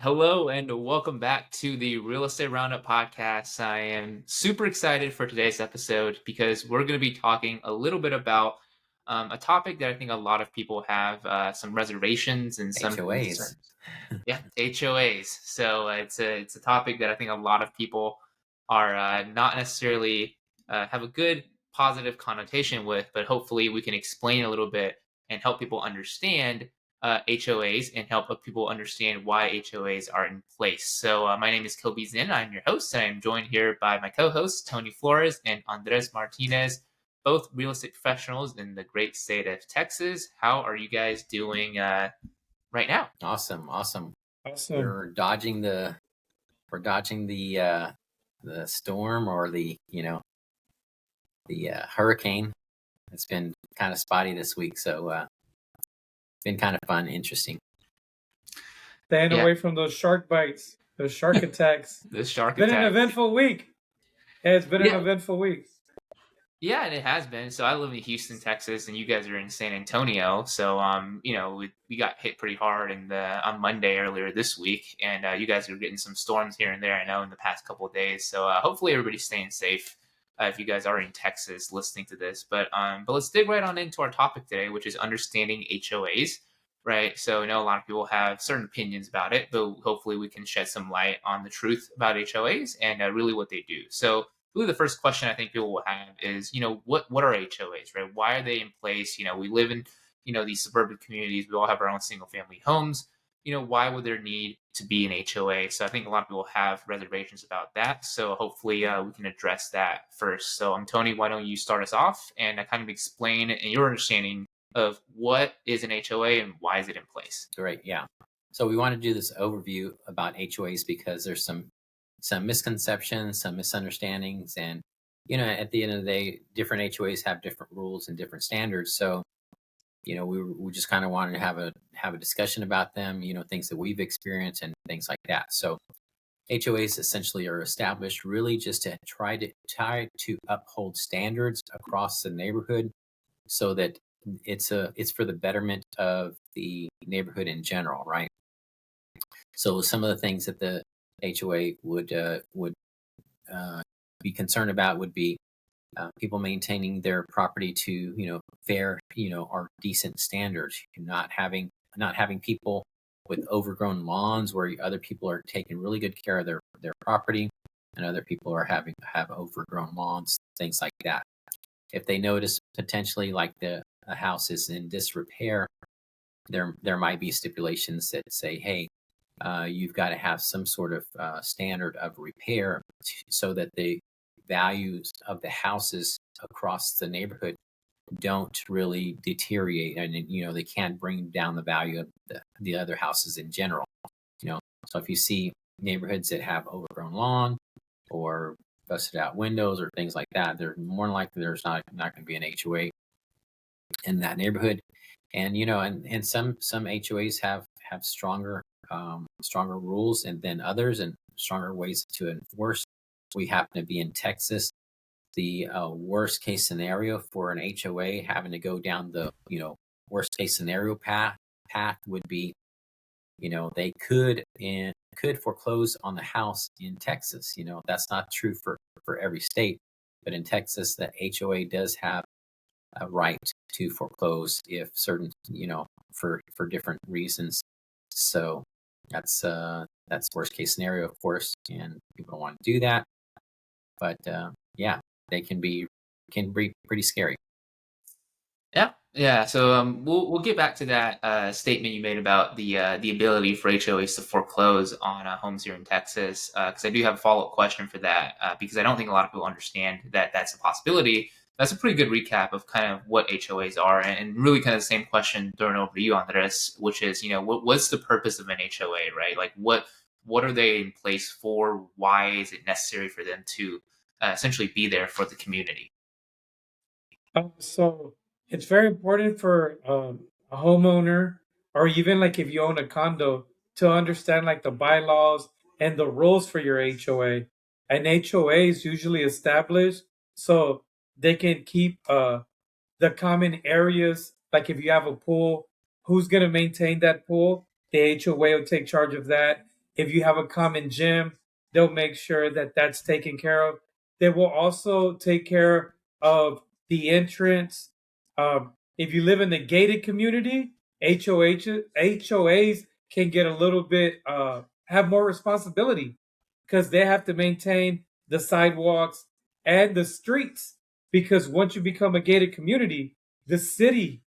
Hello and welcome back to the Real Estate Roundup podcast. I am super excited for today's episode because we're going to be talking a little bit about a topic that I think a lot of people have some reservations and some HOAs. concerns. Yeah, HOAs. So it's a topic that I think a lot of people are not necessarily have a good positive connotation with, but hopefully we can explain a little bit and help people understand HOAs and help people understand why HOAs are in place. So my name is Kobe Zinn. I'm your host. I am joined here by my co-hosts Tony Flores and Andres Martinez, both real estate professionals in the great state of Texas. How are you guys doing right now? Awesome. Awesome. We're dodging the storm or the hurricane. It's been kind of spotty this week, so been kind of fun, interesting. Staying Yeah. away from those shark bites, those shark attacks. This shark Been an attack. eventful week. It's been Yeah. an eventful week. Yeah, and it has been. So I live in Houston, Texas, and you guys are in San Antonio. So we got hit pretty hard on Monday earlier this week, and you guys are getting some storms here and there. I know in the past couple of days. So hopefully everybody's staying safe. If you guys are in Texas listening to this, but let's dig right on into our topic today, which is understanding HOAs. Right. So I know a lot of people have certain opinions about it, but hopefully we can shed some light on the truth about HOAs and really what they do. So really the first question I think people will have is, what are HOAs, right? Why are they in place? We live in, these suburban communities. We all have our own single family homes. Why would there need to be an HOA? So I think a lot of people have reservations about that. So hopefully we can address that first. So Tony, why don't you start us off and kind of explain your understanding of what is an HOA and why is it in place? Great, yeah. So we want to do this overview about HOAs because there's some misconceptions, some misunderstandings, and at the end of the day, different HOAs have different rules and different standards. So we just kind of wanted to have a discussion about them, things that we've experienced and things like that. So HOAs essentially are established really just to try to uphold standards across the neighborhood so that it's for the betterment of the neighborhood in general, right? So some of the things that the HOA would be concerned about would be people maintaining their property to fair or decent standards, not having people with overgrown lawns where other people are taking really good care of their property and other people are have overgrown lawns, things like that. If they notice potentially like a house is in disrepair, there might be stipulations that say, hey, you've got to have some sort of standard of repair so that the values of the houses across the neighborhood don't really deteriorate, and they can't bring down the value of the other houses in general. So if you see neighborhoods that have overgrown lawn or busted out windows or things like that, they're more than likely there's not going to be an HOA in that neighborhood. And and some HOAs have stronger rules and than others and stronger ways to enforce. We happen to be in Texas. The worst case scenario for an HOA having to go down the worst case scenario path would be they could foreclose on the house in Texas. That's not true for every state, but in Texas the HOA does have a right to foreclose if certain for different reasons. So that's worst case scenario, of course, and people don't want to do that. But yeah, they can be pretty scary. Yeah. So we'll get back to that statement you made about the ability for HOAs to foreclose on homes here in Texas, because I do have a follow up question for that, because I don't think a lot of people understand that that's a possibility. That's a pretty good recap of kind of what HOAs are, and really kind of the same question thrown over to you, Andres, which is what's the purpose of an HOA, right? Like what are they in place for? Why is it necessary for them to essentially be there for the community? So it's very important for a homeowner, or even like if you own a condo, to understand like the bylaws and the rules for your HOA. An HOA is usually established so they can keep the common areas. Like if you have a pool, who's going to maintain that pool? The HOA will take charge of that. If you have a common gym, they'll make sure that that's taken care of. They will also take care of the entrance. If you live in the gated community, HOAs can get a little bit have more responsibility because they have to maintain the sidewalks and the streets. Because once you become a gated community, the city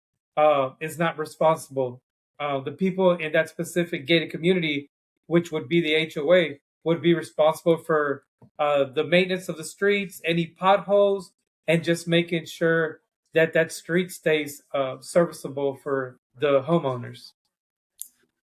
is not responsible. The people in that specific gated community, which would be the HOA, would be responsible for the maintenance of the streets, any potholes, and just making sure that that street stays serviceable for the homeowners.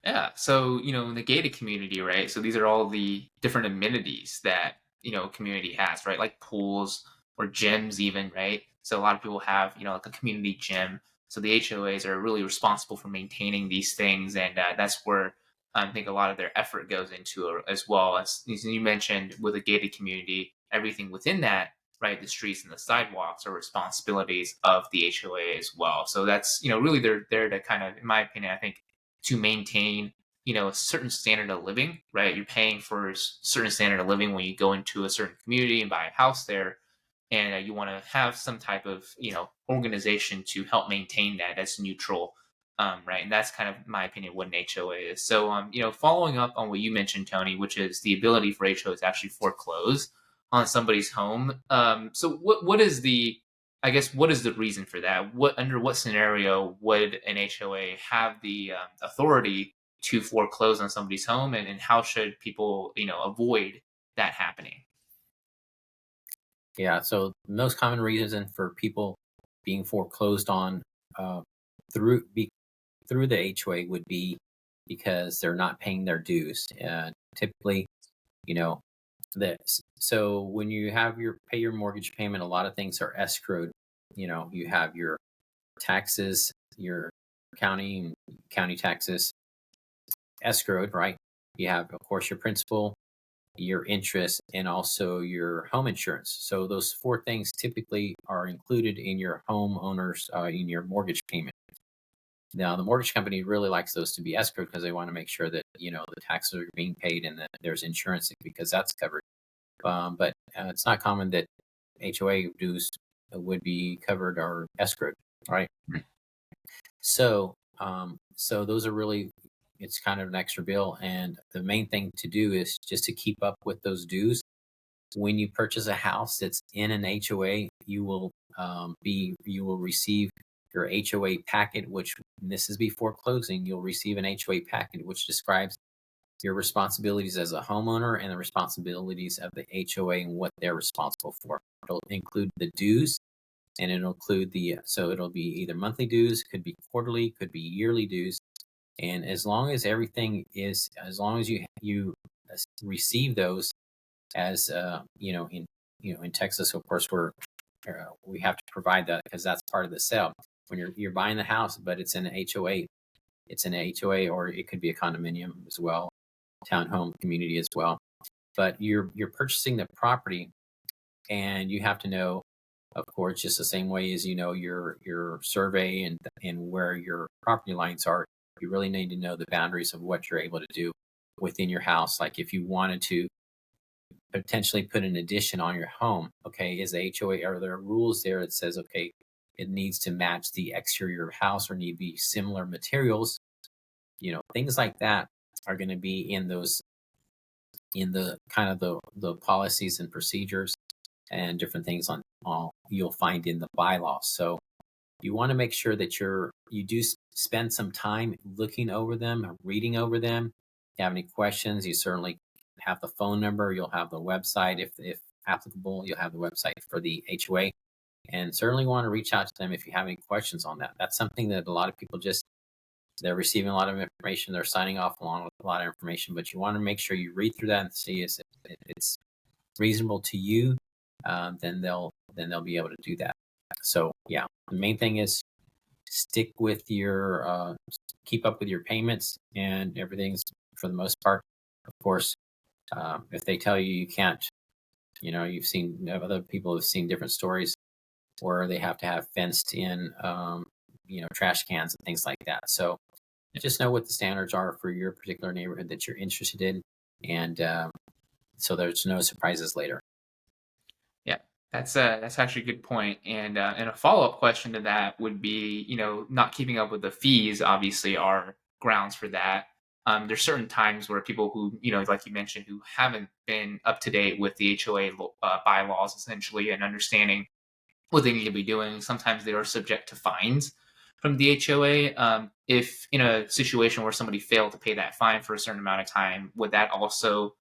Yeah. So, in the gated community, right? So these are all the different amenities that, a community has, right? Like pools or gyms even, right? So a lot of people have, like a community gym. So the HOAs are really responsible for maintaining these things. And that's where I think a lot of their effort goes into as well. As you mentioned, with a gated community, everything within that, right? The streets and the sidewalks are responsibilities of the HOA as well. So that's, really they're there to kind of, in my opinion, I think, to maintain a certain standard of living, right? You're paying for a certain standard of living when you go into a certain community and buy a house there, and you want to have some type of organization to help maintain that that's neutral, right? And that's kind of my opinion what an HOA is. So following up on what you mentioned, Tony, which is the ability for HOAs to actually foreclose on somebody's home. So what is the, I guess, what is the reason for that? Under what scenario would an HOA have the authority to foreclose on somebody's home, and how should people, avoid that happening? Yeah. So the most common reason for people being foreclosed on uh, through be, through the HOA would be because they're not paying their dues. Typically, you know, so when you have your pay your mortgage payment, a lot of things are escrowed. You have your taxes, your county taxes escrowed, right? You have, of course, your principal, your interest, and also your home insurance. So those four things typically are included in your homeowners in your mortgage payment. Now, the mortgage company really likes those to be escrowed because they want to make sure that the taxes are being paid and that there's insurance because that's covered. But it's not common that HOA dues would be covered or escrowed, right? So those are really, it's kind of an extra bill, and the main thing to do is just to keep up with those dues. When you purchase a house that's in an HOA, you will receive your HOA packet, which, and this is before closing, you'll receive an HOA packet which describes your responsibilities as a homeowner and the responsibilities of the HOA and what they're responsible for. It'll include the dues, and it'll include so it'll be either monthly dues, could be quarterly, could be yearly dues. And as long as as long as you receive those, as in Texas, of course, we have to provide that because that's part of the sale. When you're buying the house, but it's in an HOA, or it could be a condominium as well, townhome community as well. But you're purchasing the property, and you have to know, of course, just the same way as your survey and where your property lines are. You really need to know the boundaries of what you're able to do within your house. Like if you wanted to potentially put an addition on your home, okay, is the HOA, are there rules there that says, okay, it needs to match the exterior of your house or need to be similar materials? Things like that are going to be in the kind of the policies and procedures and different things on all you'll find in the bylaws. So you want to make sure that you do spend some time looking over them, reading over them. If you have any questions, you certainly have the phone number. You'll have the website, if applicable. You'll have the website for the HOA, and certainly want to reach out to them if you have any questions on that. That's something that a lot of people they're receiving a lot of information. They're signing off along with a lot of information, but you want to make sure you read through that and see if it's reasonable to you. Then they'll be able to do that. So yeah, the main thing is stick with keep up with your payments and everything's for the most part. Of course, if they tell you you can't, other people have seen different stories where they have to have fenced in, trash cans and things like that. So just know what the standards are for your particular neighborhood that you're interested in. and so there's no surprises later. Yeah, that's actually a good point. And a follow up question to that would be, not keeping up with the fees obviously are grounds for that. There's certain times where people who, like you mentioned, who haven't been up to date with the HOA bylaws essentially and understanding what they need to be doing. Sometimes they are subject to fines from the HOA. If in a situation where somebody failed to pay that fine for a certain amount of time, would that also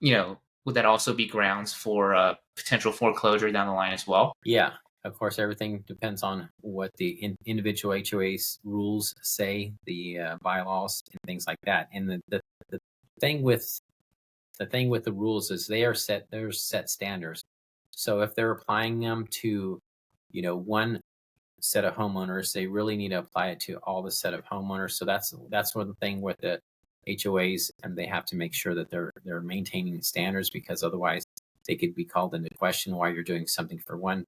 be grounds for potential foreclosure down the line as well? Yeah, of course, everything depends on what the individual HOA's rules say, the bylaws and things like that. And the thing with the rules is there's set standards. So if they're applying them to, one set of homeowners, they really need to apply it to all the set of homeowners. So that's one thing with the HOAs, and they have to make sure that they're maintaining standards, because otherwise they could be called into question why you're doing something for one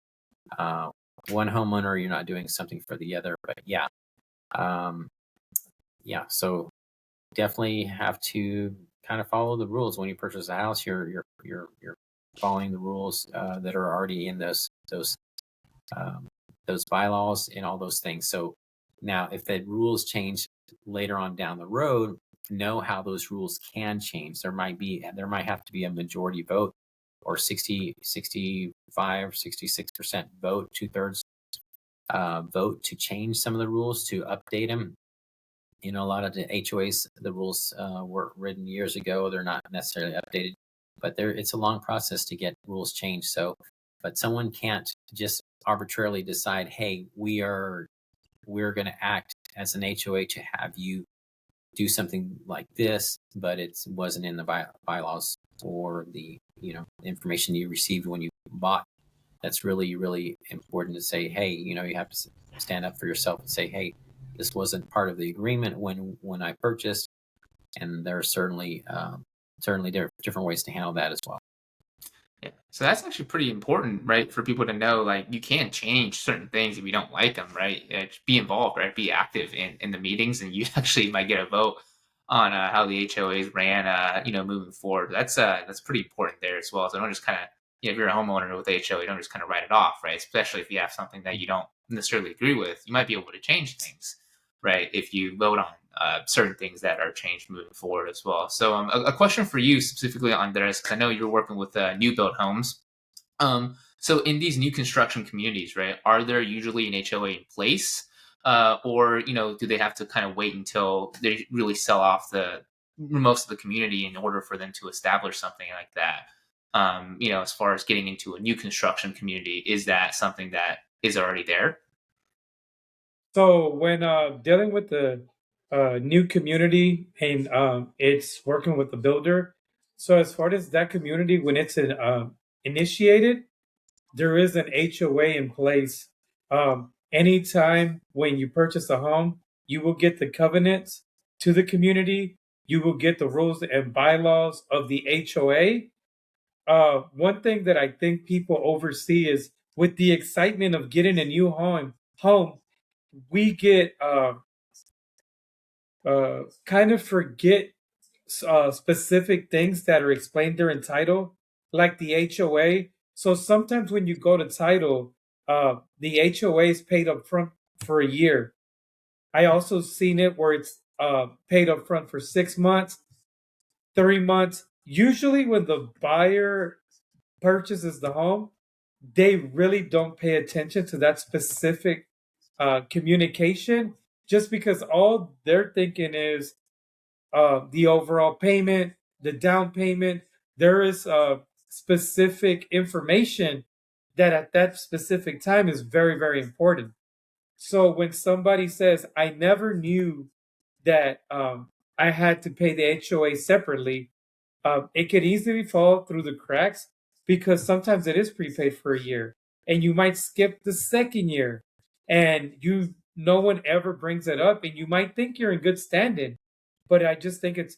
homeowner, you're not doing something for the other. But so definitely have to kind of follow the rules when you purchase a house. You're following the rules that are already in those bylaws and all those things. So now, if the rules change later on down the road, know how those rules can change. There might have to be a majority vote, or 60, 65, 66% vote, 2/3 vote to change some of the rules, to update them. A lot of the HOAs, the rules were written years ago. They're not necessarily updated, but it's a long process to get rules changed. So, but someone can't just arbitrarily decide, hey, we're going to act as an HOA to have you do something like this, but it wasn't in the bylaws or the information you received when you bought. That's really, really important to say, hey, you have to stand up for yourself and say, hey, this wasn't part of the agreement when I purchased. And there are certainly different ways to handle that as well. Yeah. So that's actually pretty important, right? For people to know, like, you can't change certain things if you don't like them, right? Just be involved, right? Be active in the meetings, and you actually might get a vote on how the HOAs ran, moving forward. That's pretty important there as well. So don't just kind of, if you're a homeowner with HOA, don't just kind of write it off, right? Especially if you have something that you don't necessarily agree with, you might be able to change things, right? If you vote on certain things that are changed moving forward as well. So a question for you specifically, Andres, because I know you're working with new build homes. So in these new construction communities, right, are there usually an HOA in place? Or do they have to kind of wait until they really sell off most of the community in order for them to establish something like that? As far as getting into a new construction community, is that something that is already there? So when dealing with the new community and it's working with the builder, so as far as that community, when it's initiated, there is an HOA in place. Anytime when you purchase a home, you will get the covenants to the community. You will get the rules and bylaws of the HOA. One thing that I think people oversee is, with the excitement of getting a new home, we get kind of forget specific things that are explained there in title, like the HOA. So sometimes when you go to title, the HOA is paid up front for a year. I also seen it where it's paid up front for 6 months, 3 months. Usually when the buyer purchases the home, they really don't pay attention to that specific communication, just because all they're thinking is the overall payment, the down payment. There is specific information that at that specific time is very, very important. So when somebody says, I never knew that I had to pay the HOA separately, it could easily fall through the cracks, because sometimes it is prepaid for a year and you might skip the second year, and no one ever brings it up, and you might think you're in good standing. But I just think it's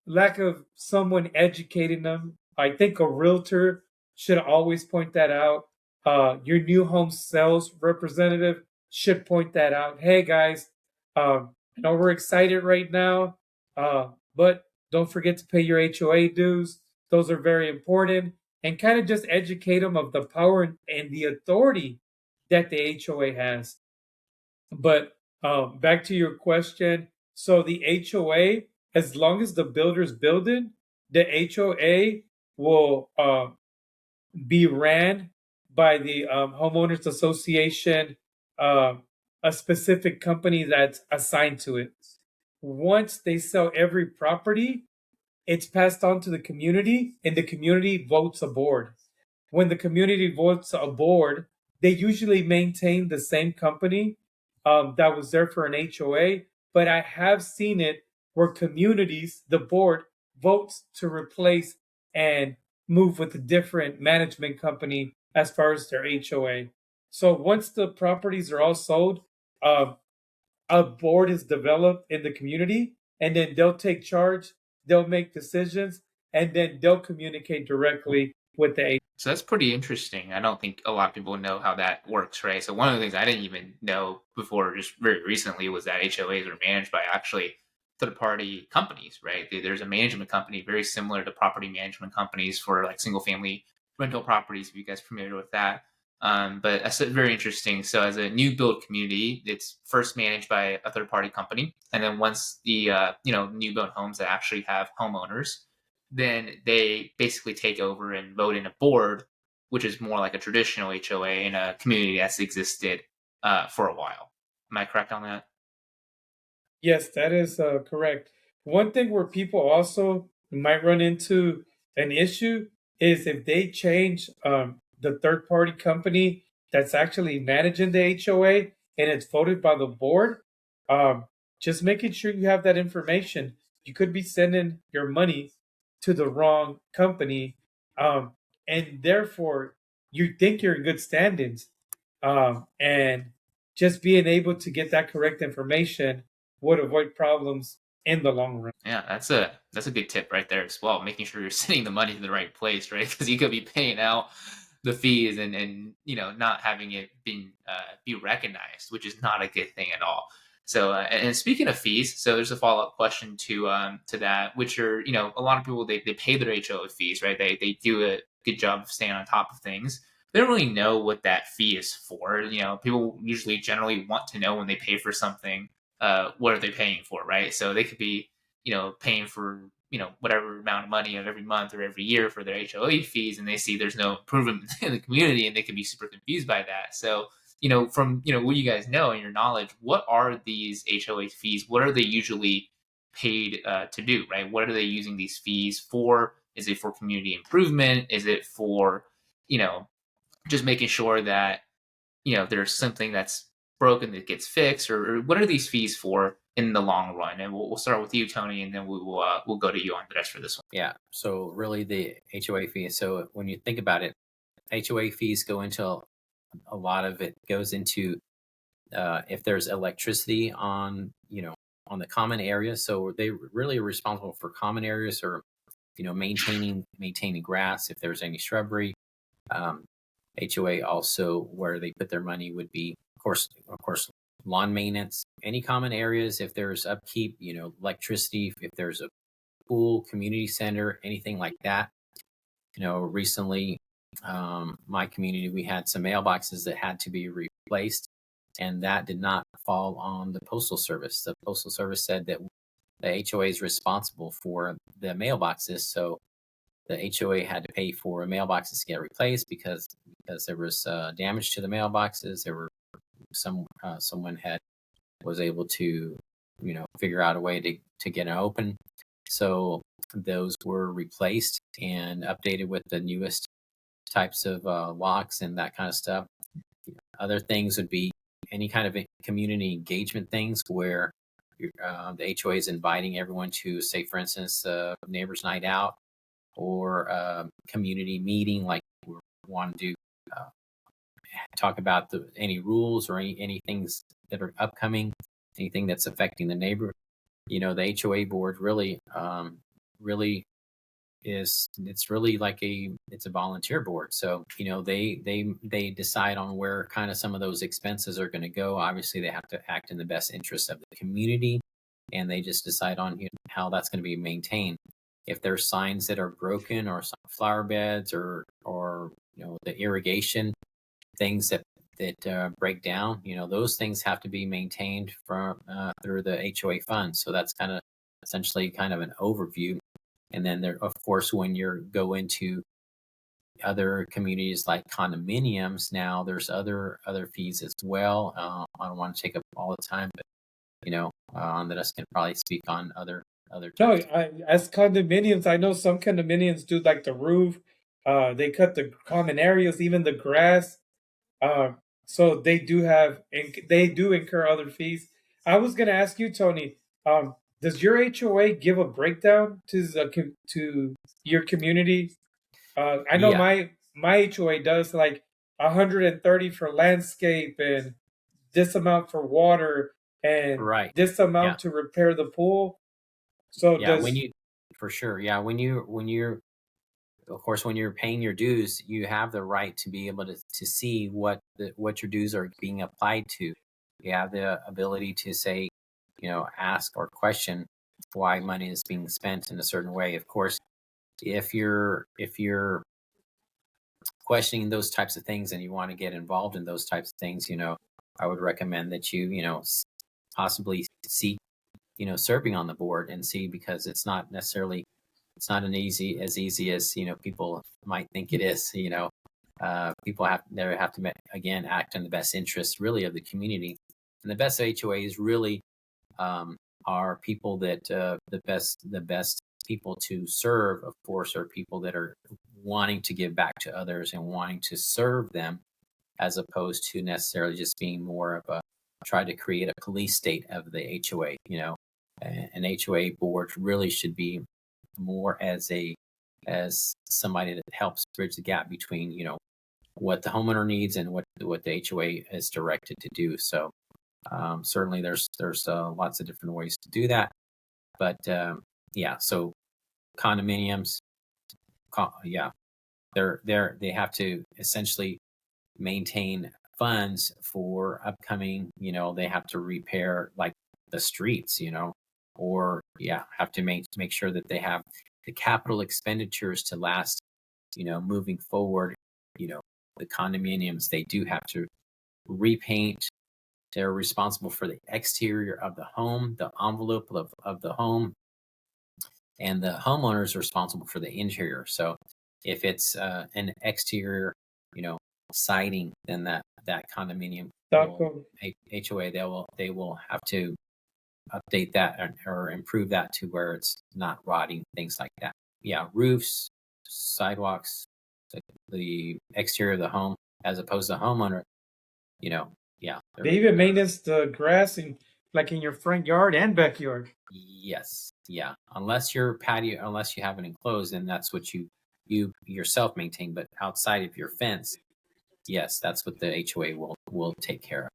lack of someone educating them. I think a realtor should always point that out. Your new home sales representative should point that out. Hey guys, I know we're excited right now, but Don't forget to pay your HOA dues. Those are very important. And kind of just educate them of the power and the authority that the HOA has. But back to your question. So the HOA, as long as the builder's building, the HOA will be ran by the homeowners association, uh, a specific company that's assigned to it. Once they sell every property, it's passed on to the community, and the community votes a board. When the community votes a board, they usually maintain the same company that was there for an HOA. But I have seen it where communities, the board, votes to replace and move with a different management company as far as their HOA. So once the properties are all sold, uh, a board is developed in the community, and then they'll take charge, they'll make decisions, and then they'll communicate directly with the. So that's pretty interesting. I don't think a lot of people know how that works, right? So one of the things I didn't even know before just very recently was that HOAs are managed by actually third-party companies, right? There's a management company very similar to property management companies for like single-family rental properties. If you guys are familiar with that, but that's very interesting. So as a new build community, it's first managed by a third-party company, and then once the new build homes that actually have homeowners, then they basically take over and vote in a board, which is more like a traditional HOA in a community that's existed for a while. Am I correct on that? Yes, that is correct. One thing where people also might run into an issue is if they change the third party company that's actually managing the HOA and it's voted by the board, um, just making sure you have that information. You could be sending your money to the wrong company, um, and therefore you think you're in good standings. And just being able to get that correct information would avoid problems in the long run. Yeah, that's a good tip right there as well. Making sure you're sending the money to the right place, right? Because you could be paying out the fees and not having it be recognized, which is not a good thing at all. So and speaking of fees, so there's a follow up question to that, which are a lot of people they pay their HOA fees, right? They do a good job of staying on top of things. They don't really know what that fee is for. People usually generally want to know when they pay for something, what are they paying for, right? So they could be, paying for, whatever amount of money of every month or every year for their HOA fees, and they see there's no improvement in the community, and they can be super confused by that. So, from what you guys know and your knowledge, what are these HOA fees? What are they usually paid to do, right? What are they using these fees for? Is it for community improvement? Is it for, you know, just making sure that there's something that's broken that gets fixed, or what are these fees for in the long run? And we'll start with you, Tony, and then we'll go to you on the rest for this one. Yeah. So really the HOA fees. So when you think about it, HOA fees go into a lot of it goes into if there's electricity on on the common areas. So they really are responsible for common areas or maintaining grass if there's any shrubbery. Um, HOA also where they put their money would be of course lawn maintenance, any common areas if there's upkeep, electricity, if there's a pool, community center, anything like that. Recently, my community, we had some mailboxes that had to be replaced, and that did not fall on the Postal Service. The Postal Service said that the HOA is responsible for the mailboxes, so the HOA had to pay for mailboxes to get replaced because there was damage to the mailboxes. There were someone was able to figure out a way to get it open. So those were replaced and updated with the newest types of locks and that kind of stuff. Other things would be any kind of community engagement things where the HOA is inviting everyone to, say, for instance, neighbors' night out or community meeting, like we want to do talk about any rules or any things that are upcoming, anything that's affecting the neighbor. The HOA board really it's really like it's a volunteer board. So they decide on where kind of some of those expenses are going to go. Obviously they have to act in the best interest of the community, and they just decide on how that's going to be maintained. If there's signs that are broken, or some flower beds, or the irrigation things that break down, those things have to be maintained from through the HOA fund. So that's kind of essentially kind of an overview. And then there, of course, when you go into other communities like condominiums, now there's other fees as well. I don't want to take up all the time, but that us can probably speak on other No, types. as condominiums, I know some condominiums do like the roof. They cut the common areas, even the grass. Uh, so they do incur other fees. I was going to ask you, Tony. Does your HOA give a breakdown to your community? I know Yeah, my HOA does like 130 for landscape and this amount for water and right. this Yeah, amount to repair the pool. So yeah. When does you For sure, yeah. When you're of course, when you're paying your dues, you have the right to be able to see what your dues are being applied to. You have the ability to say, ask or question why money is being spent in a certain way. Of course, if you're questioning those types of things and you want to get involved in those types of things, I would recommend that possibly seek, serving on the board and see, because it's not as easy as people might think it is. People have to again act in the best interest really of the community, and the best HOAs really um, are people that the best people to serve, of course, are people that are wanting to give back to others and wanting to serve them, as opposed to necessarily just being more of a try to create a police state of the HOA. An HOA board really should be more as somebody that helps bridge the gap between what the homeowner needs and what the HOA is directed to do. So certainly there's lots of different ways to do that, but yeah. So condominiums, yeah, they have to essentially maintain funds for upcoming. They have to repair like the streets, or yeah, have to make sure that they have the capital expenditures to last. Moving forward, the condominiums, they do have to repaint. They're responsible for the exterior of the home, the envelope of the home, and the homeowner is responsible for the interior. So if it's an exterior, you know, siding, then that condominium will Taco? HOA, they will have to update that, or improve that to where it's not rotting, things like that. Yeah, roofs, sidewalks, the exterior of the home, as opposed to homeowner, you know, yeah, They even maintenance the grass in your front yard and backyard. yes, yeah. Unless you have it enclosed, then that's what you yourself maintain. But outside of your fence, yes, that's what the HOA will take care of.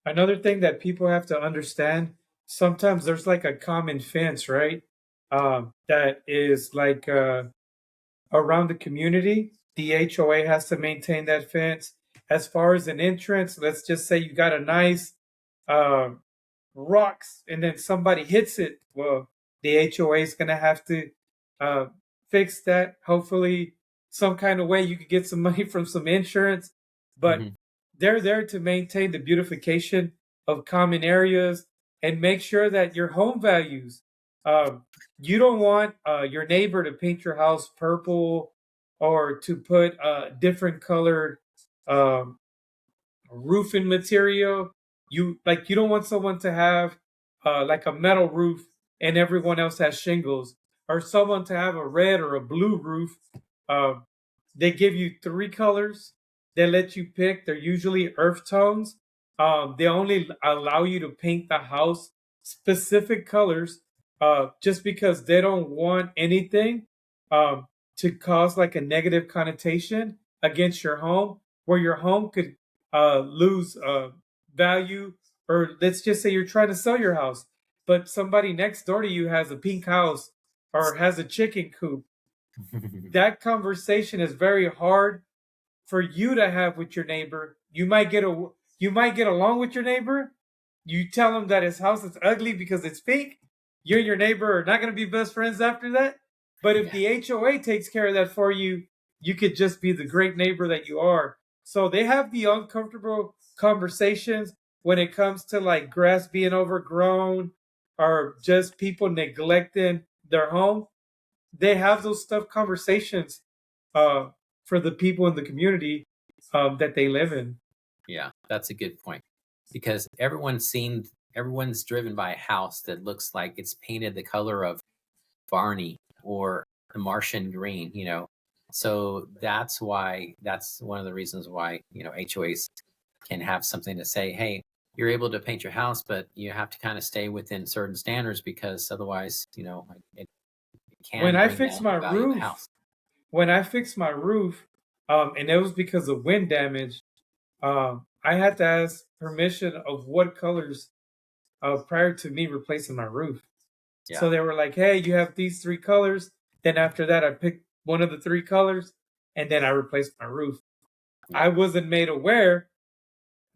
Another thing that people have to understand, sometimes there's like a common fence, right? That is like around the community. The HOA has to maintain that fence. As far as an entrance, let's just say you got a nice uh, rocks and then somebody hits it. Well, the HOA is going to have to uh, fix that. Hopefully, some kind of way you could get some money from some insurance. But Hmm. they're there to maintain the beautification of common areas and make sure that your home values. Um, you don't want your neighbor to paint your house purple or to put different colored um, roofing material. You don't want someone to have like a metal roof and everyone else has shingles, or someone to have a red or a blue roof. Um, they give you three colors. They let you pick. They're usually earth tones. They only allow you to paint the house specific colors, just because they don't want anything um, to cause like a negative connotation against your home, where your home could lose value. Or let's just say you're trying to sell your house, but somebody next door to you has a pink house or has a chicken coop. That conversation is very hard for you to have with your neighbor. You might get along with your neighbor, you tell him that his house is ugly because it's pink, you and your neighbor are not going to be best friends after that. But if the HOA takes care of that for you, you could just be the great neighbor that you are. So they have the uncomfortable conversations when it comes to like grass being overgrown or just people neglecting their home. They have those tough conversations uh, for the people in the community that they live in. Yeah, that's a good point because everyone's driven by a house that looks like it's painted the color of Barney or the Martian green, So that's one of the reasons why, HOAs can have something to say, hey, you're able to paint your house, but you have to kind of stay within certain standards because otherwise, it When can I bring fixed down the my value of the roof, house. when I fixed my roof, and it was because of wind damage, I had to ask permission of what colors prior to me replacing my roof. Yeah. So they were like, "Hey, you have these three colors." Then after that, I picked one of the three colors, and then I replaced my roof. I Yeah. wasn't made aware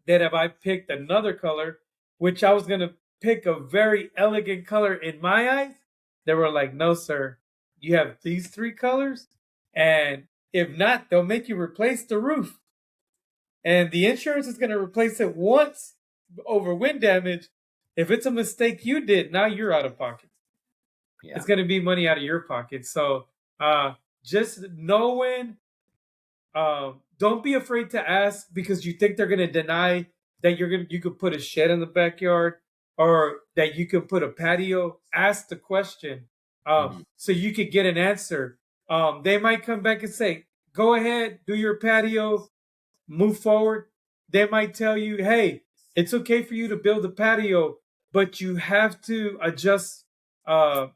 that if I picked another color, which I was gonna pick a very elegant color in my eyes, they were like, "No, sir, you have these three colors, and if not, they'll make you replace the roof, and the insurance is gonna replace it once over wind damage. If it's a mistake you did, now you're out of pocket. Yeah. It's gonna be money out of your pocket." So just knowing, don't be afraid to ask because you think they're gonna deny that you could put a shed in the backyard or that you could put a patio. Ask the question, Hmm. so you could get an answer. They might come back and say, "Go ahead, do your patio, move forward." They might tell you, "Hey, it's okay for you to build a patio, but you have to adjust uh,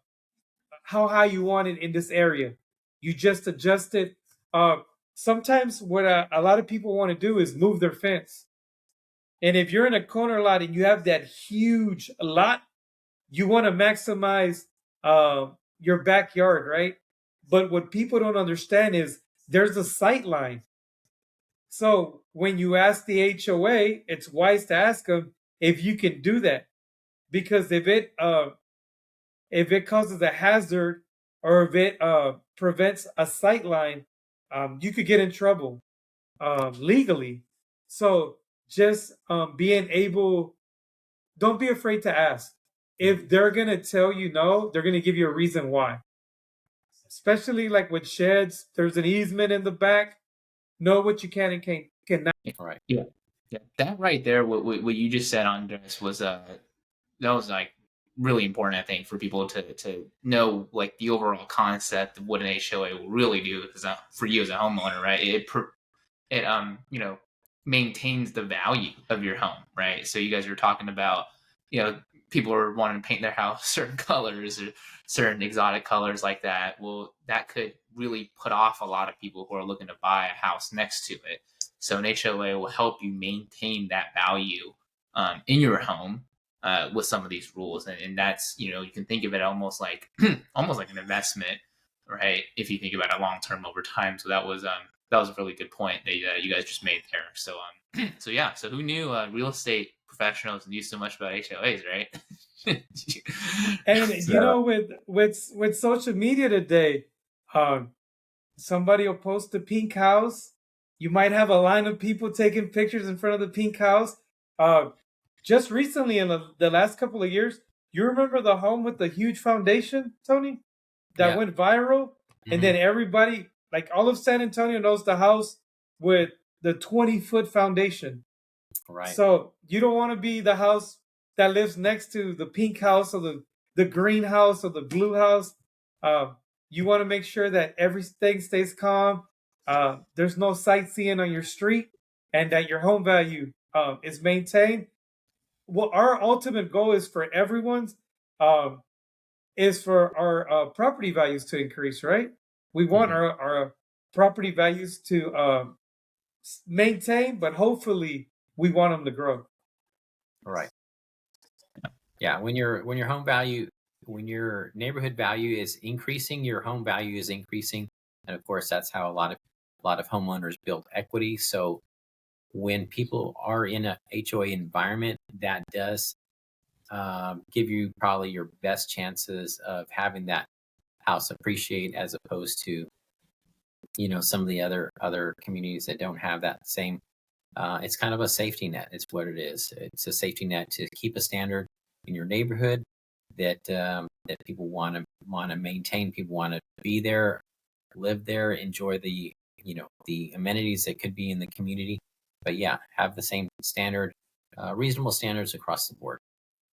how high you want it in this area. You just adjust it." Uh, Sometimes what a lot of people want to do is move their fence. And if you're in a corner lot and you have that huge lot, you want to maximize your backyard, right? But what people don't understand is there's a sight line. So when you ask the HOA, it's wise to ask them if you can do that, because if it causes a hazard or if it prevents a sight line, you could get in trouble legally. So just being able, don't be afraid to ask. If they're gonna tell you no, they're gonna give you a reason why. Especially like with sheds, there's an easement in the back. Know what you can and cannot. All right. Yeah, yeah. That right there, what you just said, Andres, was that was like really important, I think, for people to know like the overall concept of what an HOA will really do. Because for you as a homeowner, right, it maintains the value of your home, right? So you guys are talking about, you know, people are wanting to paint their house certain colors or certain exotic colors like that. Well, that could really put off a lot of people who are looking to buy a house next to it. So an HOA will help you maintain that value in your home with some of these rules, and that's, you can think of it almost like almost like an investment, right? If you think about it long term over time. So that was a really good point that you guys just made there. So so yeah, so who knew real estate professionals knew so much about HOAs, right? And So with social media today, um, somebody will post a pink house. You might have a line of people taking pictures in front of the pink house. Uh, just recently, in the last couple of years, you remember the home with the huge foundation, Tony, that Yeah. went viral, and Hmm. then everybody, like all of San Antonio, knows the house with the 20-foot foundation. Right. So you don't want to be the house that lives next to the pink house or the green house or the blue house. Uh, you want to make sure that everything stays calm. There's no sightseeing on your street, and that your home value is maintained. Well, our ultimate goal is for everyone's um, is for our property values to increase, right? We want Hmm. our property values to maintain, but hopefully we want them to grow. Right. Yeah. When your neighborhood value is increasing, your home value is increasing, and of course, that's how a lot of homeowners build equity. So when people are in a HOA environment, that does give you probably your best chances of having that house appreciate, as opposed to, some of the other communities that don't have that same. It's kind of a safety net. It's what it is. It's a safety net to keep a standard in your neighborhood that people want to maintain. People want to be there, live there, enjoy the amenities that could be in the community. But yeah, have the same standard, reasonable standards across the board.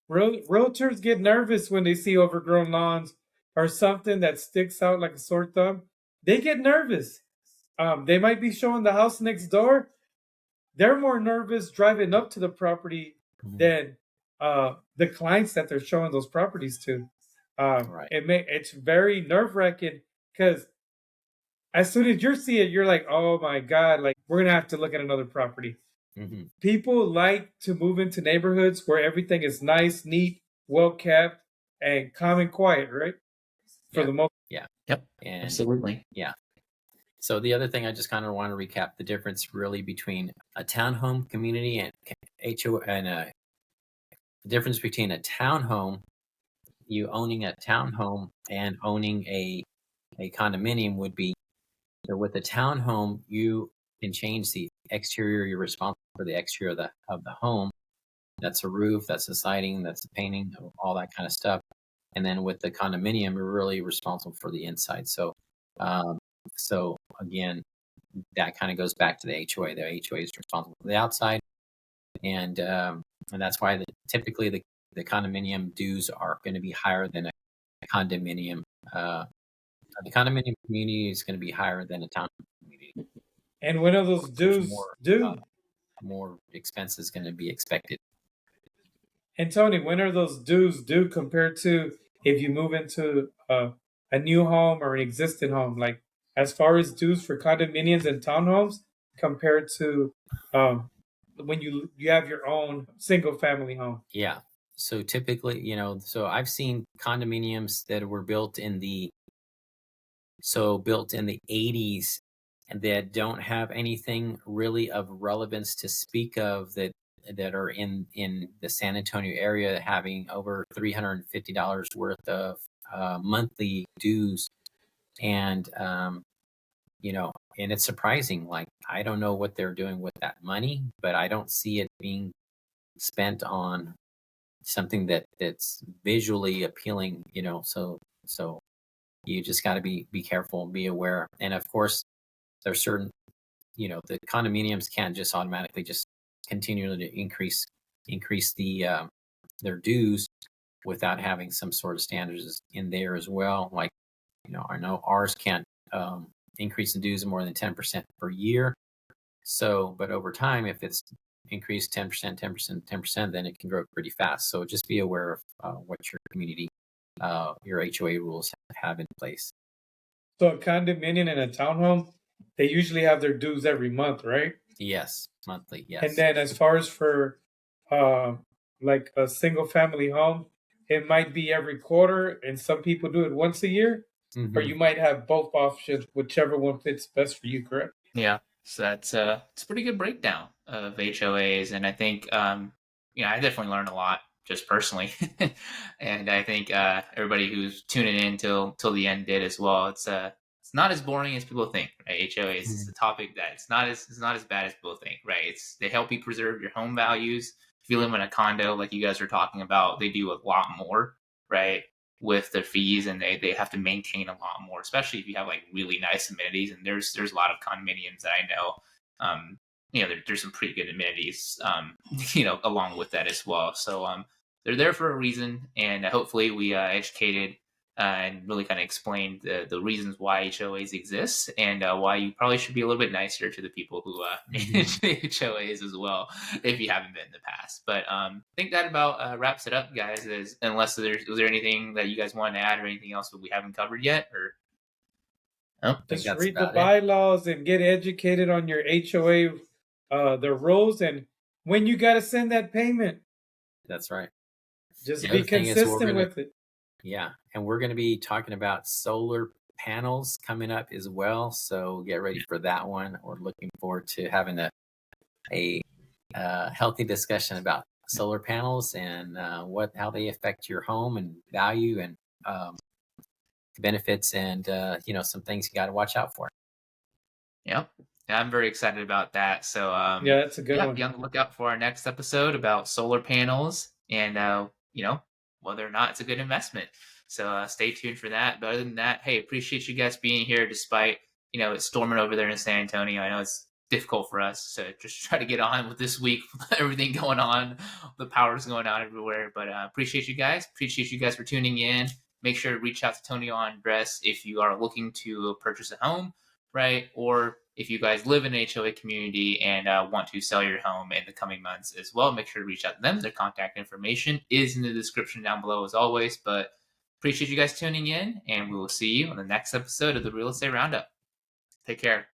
Realtors get nervous when they see overgrown lawns or something that sticks out like a sore thumb. They get nervous. They might be showing the house next door. They're more nervous driving up to the property than the clients that they're showing those properties to. Right. It's very nerve wracking because as soon as you see it, you're like, oh my God, like we're gonna have to look at another property. Mm-hmm. People like to move into neighborhoods where everything is nice, neat, well kept, and calm and quiet, right? For the most. Yeah. Yep. And Absolutely. yeah. So the other thing I just kind of want to recap the difference really between a townhome community and HO and the difference between a townhome, you owning a townhome, and owning a condominium would be, with a townhome, you can change the exterior. You're responsible for the exterior of the home. That's a roof, that's the siding, that's the painting, all that kind of stuff. And then with the condominium, you're really responsible for the inside. So again, that kind of goes back to the HOA. The HOA is responsible for the outside, and that's why typically the condominium dues are going to be higher than a condominium. The condominium community is going to be higher than a town community. And when are those dues due? More expenses going to be expected. And Tony, when are those dues due compared to if you move into a new home or an existing home? Like as far as dues for condominiums and townhomes compared to when you have your own single family home. Yeah. So typically, so I've seen condominiums that were built in the 80s and that don't have anything really of relevance to speak of, that are in the San Antonio area, having over $350 worth of monthly dues. And and it's surprising. Like, I don't know what they're doing with that money, but I don't see it being spent on something that's visually appealing. So you just got to be careful, be aware. And of course, there's certain, the condominiums can't just automatically just continually increase the their dues without having some sort of standards in there as well. Like, I know ours can't increase the dues more than 10% per year. So, but over time, if it's increased 10%, 10%, 10%, then it can grow pretty fast. So just be aware of what your community, your HOA rules have in place. So a condominium and a townhome, they usually have their dues every month, right? Yes, monthly. Yes. And then as far as for like a single family home, it might be every quarter, and some people do it once a year, or you might have both options, whichever one fits best for you. Correct? Yeah. So that's it's a pretty good breakdown of HOAs, and I think I definitely learned a lot just personally, and I think everybody who's tuning in till the end did as well. It's not as boring as people think, right? HOAs is a topic that it's not as bad as people think, right? They help you preserve your home values. If you live in a condo, like you guys were talking about, they do a lot more, right? With their fees, and they have to maintain a lot more, especially if you have like really nice amenities. And there's a lot of condominiums that I know, there's some pretty good amenities, along with that as well. So they're there for a reason, and hopefully we educated and really kind of explained the reasons why HOAs exist, and why you probably should be a little bit nicer to the people who manage the HOAs as well, if you haven't been in the past. But I think that about wraps it up, guys. Unless was there anything that you guys wanted to add, or anything else that we haven't covered yet, or? Just read the bylaws and get educated on your HOA, the rules, and when you got to send that payment. That's right. Just be consistent with it. Yeah, and we're going to be talking about solar panels coming up as well, so get ready for that one. We're looking forward to having a healthy discussion about solar panels and how they affect your home and value and benefits and some things you got to watch out for. Yep. Yeah, I'm very excited about that. So Yeah, that's a good one. be on the lookout for our next episode about solar panels and whether or not it's a good investment. So stay tuned for that. But other than that, hey, appreciate you guys being here despite it's storming over there in San Antonio. I know it's difficult for us to just try to get on with this week, everything going on, the power's going out everywhere. But appreciate you guys. Appreciate you guys for tuning in. Make sure to reach out to Tony Andres if you are looking to purchase a home, right? Or if you guys live in an HOA community and want to sell your home in the coming months as well, make sure to reach out to them. Their contact information is in the description down below as always. But appreciate you guys tuning in, and we will see you on the next episode of the Real Estate Roundup. Take care.